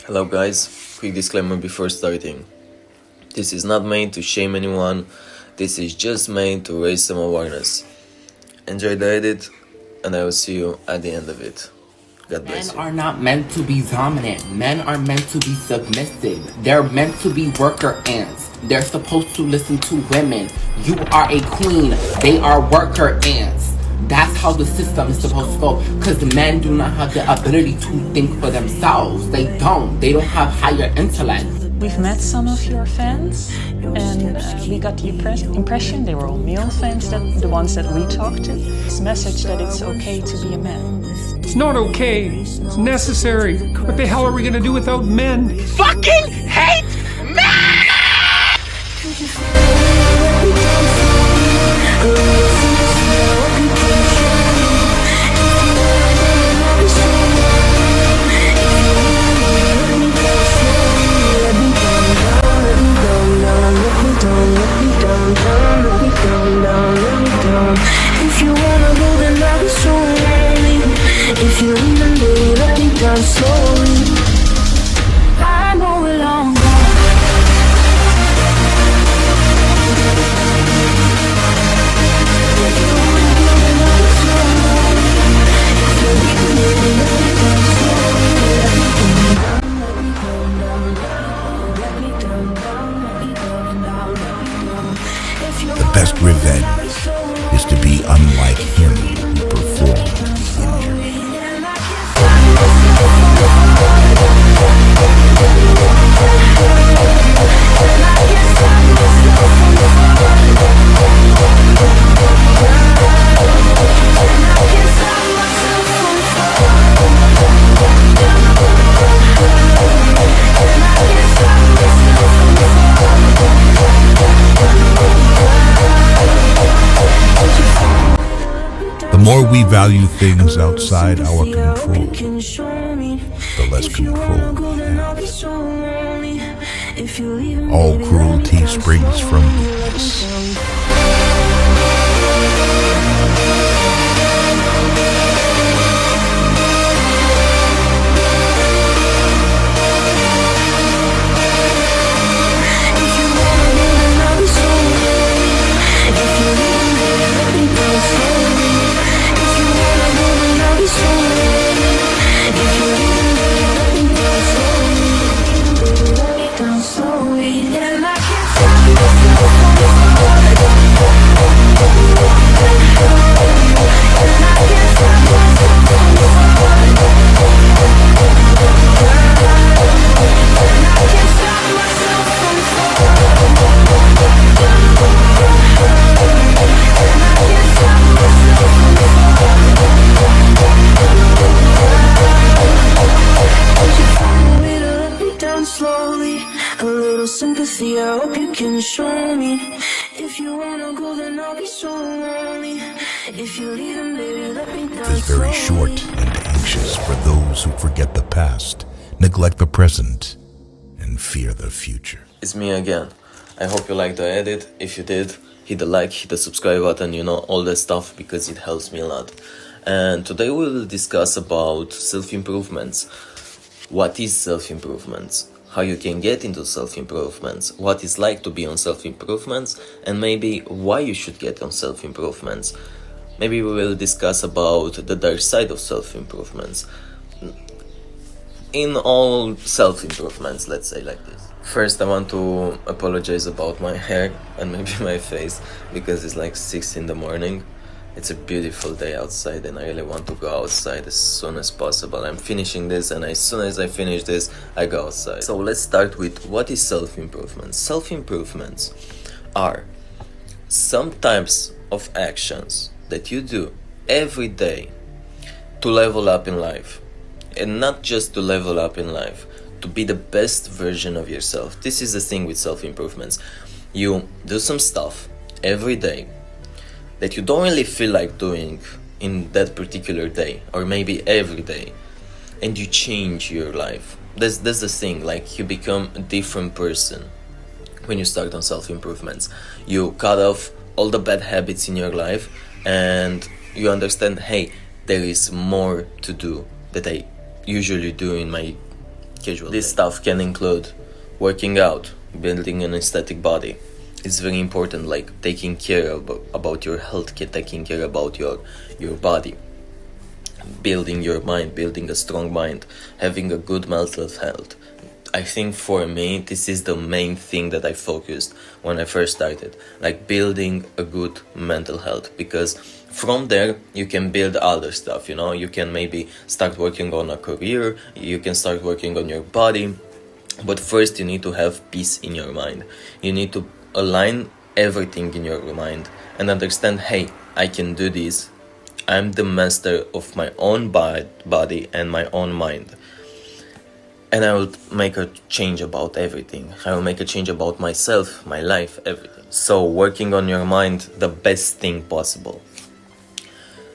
Hello guys, quick disclaimer before starting. This is not made to shame anyone, this is just made to raise some awareness. Enjoy the edit, and I will see you at the end of it. God bless Men you. are not meant to be dominant. Men are meant to be submissive. They're meant to be worker ants. They're supposed to listen to women. You are a queen. They are worker ants. That's how the system is supposed to go. Because the men do not have the ability to think for themselves. They don't. They don't have higher intellect. We've met some of your fans, and we got the impression they were all male fans, the ones that we talked to. This message that it's okay to be a man. It's not okay. It's necessary. What the hell are we gonna do without men? Fucking hate men! If you wanna go, then I'll be so lonely. If you leave, then baby, let me down slowly. I know we're long gone. The best revenge is to be unlike him who performed the injury. The more we value things outside our control, the less control we have. All cruelty springs from weakness. Slowly, a little sympathy, I hope you can show me. If you wanna go, then I'll be so lonely. If you leave, then baby, let me down. It is very short and anxious for those who forget the past, neglect the present, and fear the future. It's me again. I hope you liked the edit. If you did, hit the like, hit the subscribe button, all that stuff, because it helps me a lot. And today we will discuss about self-improvements. What is self-improvements? How you can get into self-improvements, what it's like to be on self-improvements, and maybe why you should get on self-improvements. Maybe we will discuss about the dark side of self-improvements. In all self-improvements, let's say like this. First, I want to apologize about my hair and maybe my face, because it's like 6 in the morning. It's a beautiful day outside and I really want to go outside as soon as possible. I'm finishing this, and as soon as I finish this, I go outside. So let's start with what is self-improvement. Self-improvements are some types of actions that you do every day to level up in life. And not just to level up in life, to be the best version of yourself. This is the thing with self-improvements. You do some stuff every day that you don't really feel like doing in that particular day, or maybe every day, and you change your life. That's the thing, like you become a different person when you start on self-improvements. You cut off all the bad habits in your life and you understand, hey, there is more to do that I usually do in my casual. This stuff can include working out, building an aesthetic body. It's very important, like taking care about your health, taking care about your body, building your mind, building a strong mind, having a good mental health. I think for me, this is the main thing that I focused when I first started, like building a good mental health, because from there you can build other stuff, you can maybe start working on a career, you can start working on your body, but first you need to have peace in your mind. You need to align everything in your mind and understand, hey, I can do this. I'm the master of my own body and my own mind. And I will make a change about everything. I will make a change about myself, my life, everything. So working on your mind, the best thing possible.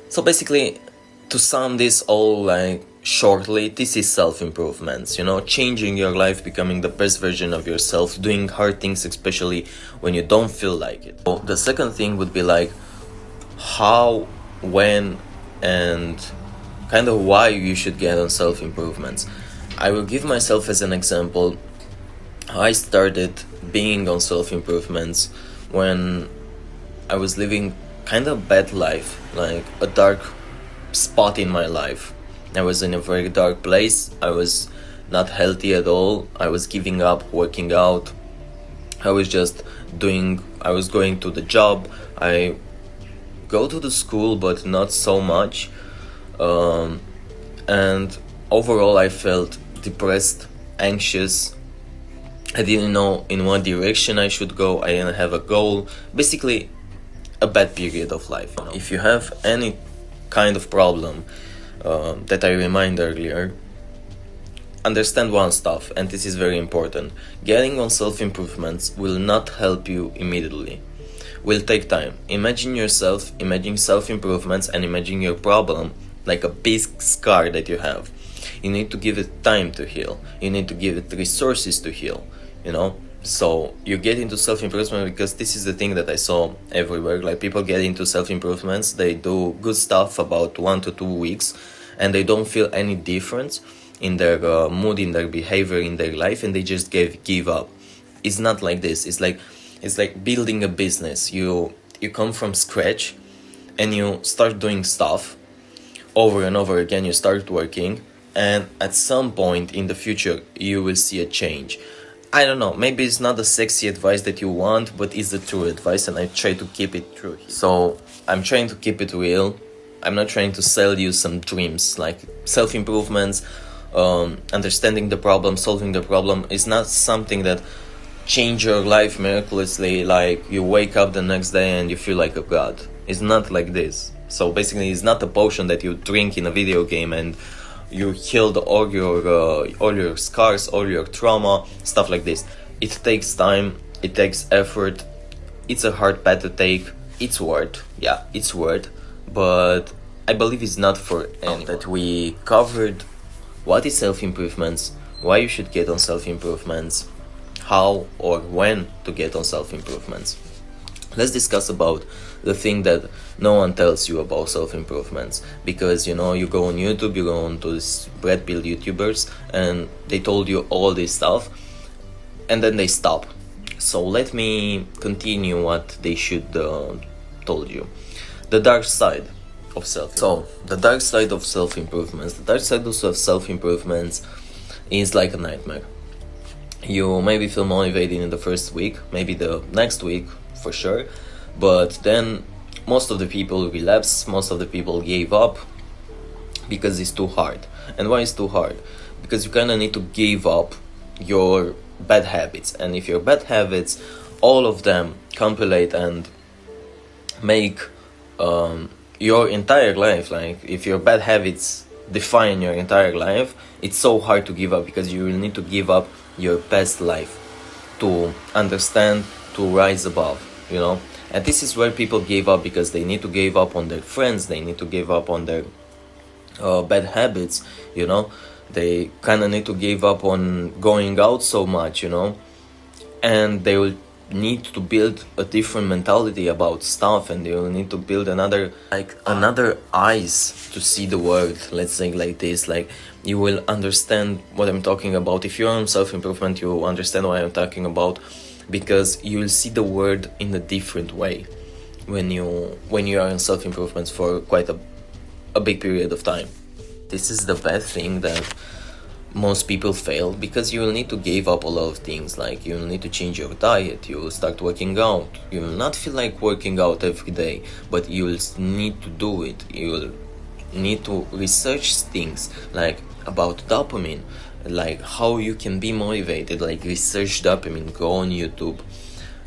So basically, to sum this all like shortly, this is self-improvements, changing your life, becoming the best version of yourself, doing hard things, especially when you don't feel like it. So the second thing would be like how, when, and kind of why you should get on self-improvements. I will give myself as an example. I started being on self-improvements when I was living kind of bad life, like a dark spot in my life. I was in a very dark place. I was not healthy at all. I was giving up working out. I was going to the job. I go to the school, but not so much. And overall I felt depressed, anxious. I didn't know in what direction I should go. I didn't have a goal. Basically, a bad period of life. If you have any kind of problem that I remind earlier, understand one stuff, and this is very important. Getting on self-improvements will not help you immediately. Will take time. Imagine self-improvements and imagine your problem like a big scar that you have. You need to give it time to heal. You need to give it resources to heal, So you get into self-improvement because this is the thing that I saw everywhere. Like people get into self-improvements, they do good stuff about 1 to 2 weeks, and they don't feel any difference in their mood, in their behavior, in their life, and they just give up. It's not like this. It's like building a business. You come from scratch and you start doing stuff over and over again. You start working, and at some point in the future you will see a change. I don't know, maybe it's not the sexy advice that you want, but it's the true advice, and I try to keep it true. So I'm trying to keep it real. I'm not trying to sell you some dreams. Like self-improvements, understanding the problem, solving the problem is not something that change your life miraculously, like you wake up the next day and you feel like a god. It's not like this. So basically it's not a potion that you drink in a video game and you healed all your scars, all your trauma, stuff like this. It takes time, it takes effort, it's a hard path to take. It's worth, but I believe it's not for anyone. That we covered what is self-improvements, why you should get on self-improvements, how or when to get on self-improvements. Let's discuss about the thing that no one tells you about self-improvements, because you go on YouTube, you go on to this bread pill YouTubers, and they told you all this stuff and then they stop. So let me continue what they should told you. The dark side of self. So the dark side of self-improvements. The dark side of self-improvements is like a nightmare. You maybe feel motivated in the first week, maybe the next week for sure, but then most of the people relapse, most of the people gave up because it's too hard. And why it's too hard? Because you kind of need to give up your bad habits, and if your bad habits, all of them compilate and make your entire life, like if your bad habits define your entire life, it's so hard to give up, because you will need to give up your past life to understand, to rise above, and this is where people gave up, because they need to give up on their friends, they need to give up on their bad habits, they kind of need to give up on going out so much, and they will need to build a different mentality about stuff, and you will need to build another eyes to see the world, let's say like this. Like, you will understand what I'm talking about. If you're on self-improvement, you will understand what I'm talking about, because you will see the world in a different way when you are in self-improvement for quite a big period of time. This is the bad thing, that most people fail, because you will need to give up a lot of things. Like, you will need to change your diet, you will start working out, you will not feel like working out every day, but you will need to do it. You will need to research things like about dopamine, like how you can be motivated, like research dopamine, go on YouTube,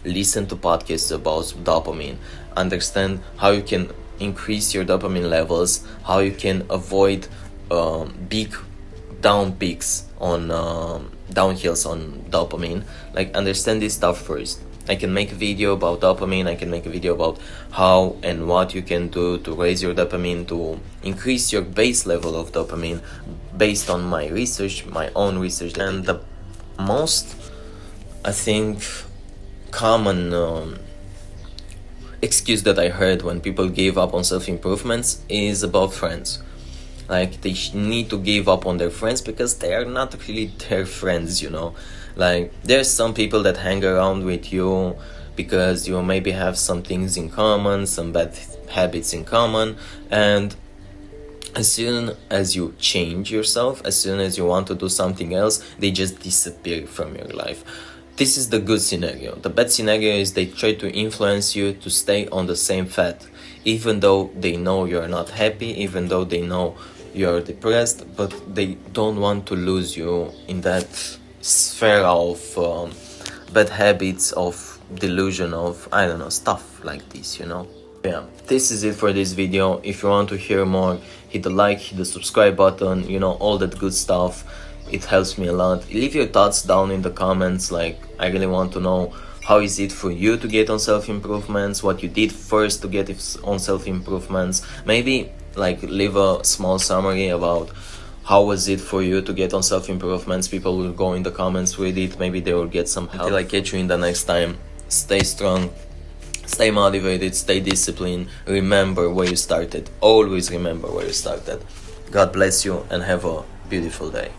listen to podcasts about dopamine, understand how you can increase your dopamine levels, how you can avoid big down peaks on downhills on dopamine. Like, understand this stuff first. I can make a video about dopamine, I can make a video about how and what you can do to raise your dopamine, to increase your base level of dopamine, based on my research, my own research. And the most, I think, common excuse that I heard when people gave up on self-improvements is about friends. Like, they need to give up on their friends because they are not really their friends, you know. Like, there's some people that hang around with you because you maybe have some things in common, some bad habits in common, and as soon as you change yourself, as soon as you want to do something else, they just disappear from your life. This is the good scenario. The bad scenario is they try to influence you to stay on the same path, even though they know you're not happy, even though they know you're depressed, but they don't want to lose you in that sphere of bad habits, of delusion, of, I don't know, stuff like this, you know. Yeah, this is it for this video. If you want to hear more, hit the like, hit the subscribe button, you know, all that good stuff. It helps me a lot. Leave your thoughts down in the comments. Like, I really want to know, how is it for you to get on self-improvements, what you did first to get on self-improvements. Maybe like leave a small summary about how was it for you to get on self-improvements. People will go in the comments with it, maybe they will get some help. Until I catch you in the next time, stay strong, stay motivated, stay disciplined, remember where you started, always remember where you started. God bless you and have a beautiful day.